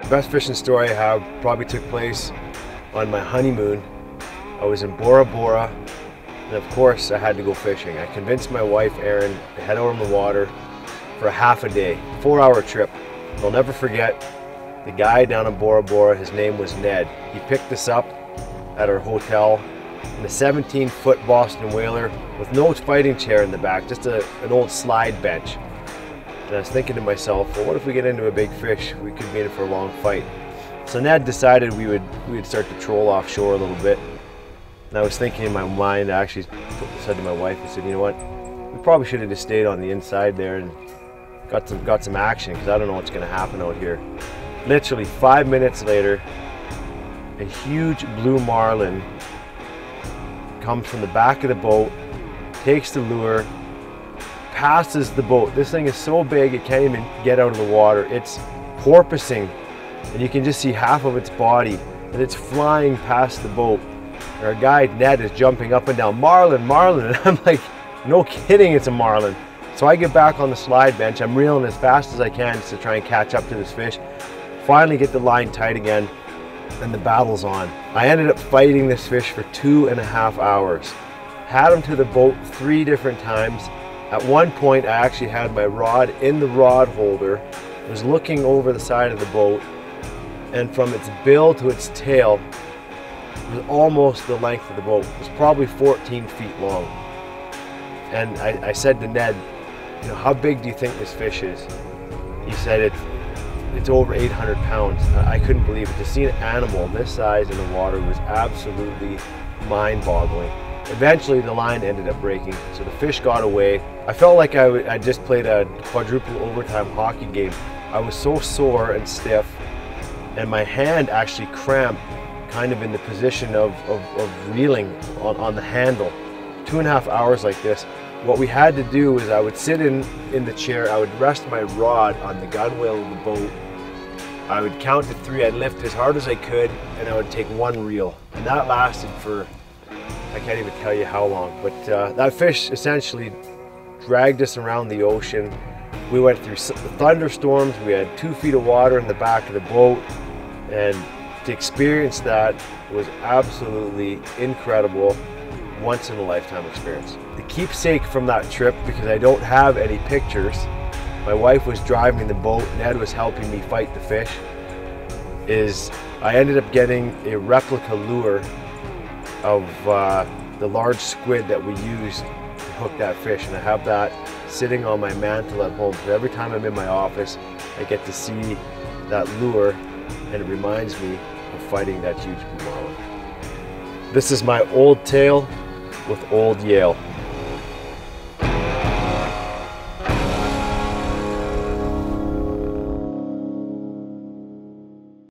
The best fishing story I have probably took place on my honeymoon. I was in Bora Bora, and of course I had to go fishing. I convinced my wife Erin to head over in the water for a half a day, 4-hour trip. I'll never forget the guy down in Bora Bora. His name was Ned. He picked us up at our hotel in a 17-foot Boston Whaler with no fighting chair in the back, just an old slide bench. And I was thinking to myself, well, what if we get into a big fish? We could be in for a long fight. So Ned decided we would start to troll offshore a little bit. And I was thinking in my mind, I actually said to my wife, I said, you know what? We probably should have just stayed on the inside there and got some action, because I don't know what's going to happen out here. Literally 5 minutes later, a huge blue marlin comes from the back of the boat, takes the lure, passes the boat. This thing is so big it can't even get out of the water. It's porpoising, and you can just see half of its body, and it's flying past the boat. And our guy Ned is jumping up and down, "Marlin, marlin," and I'm like, no kidding, it's a marlin. So I get back on the slide bench. I'm reeling as fast as I can just to try and catch up to this fish. Finally get the line tight again, and the battle's on. I ended up fighting this fish for 2.5 hours. Had him to the boat 3 different times. At one point, I actually had my rod in the rod holder, was looking over the side of the boat, and from its bill to its tail was almost the length of the boat. It was probably 14 feet long. And I said to Ned, you know, how big do you think this fish is? He said it's over 800 pounds. I couldn't believe it. To see an animal this size in the water was absolutely mind-boggling. Eventually the line ended up breaking, so the fish got away. I felt like I just played a quadruple overtime hockey game. I was so sore and stiff, and my hand actually cramped kind of in the position of reeling on the handle. 2.5 hours like this. What we had to do is I would sit in the chair, I would rest my rod on the gunwale of the boat. I would count to 3, I'd lift as hard as I could, and I would take 1 reel. And that lasted for, I can't even tell you how long, but that fish essentially dragged us around the ocean. We went through thunderstorms, we had 2 feet of water in the back of the boat, and to experience that was absolutely incredible, once in a lifetime experience. The keepsake from that trip, because I don't have any pictures, my wife was driving the boat, Ned was helping me fight the fish, is I ended up getting a replica lure of the large squid that we used to hook that fish, and I have that sitting on my mantle at home. So every time I'm in my office, I get to see that lure, and it reminds me of fighting that huge blue marlin. This is my old tale with Old Yale.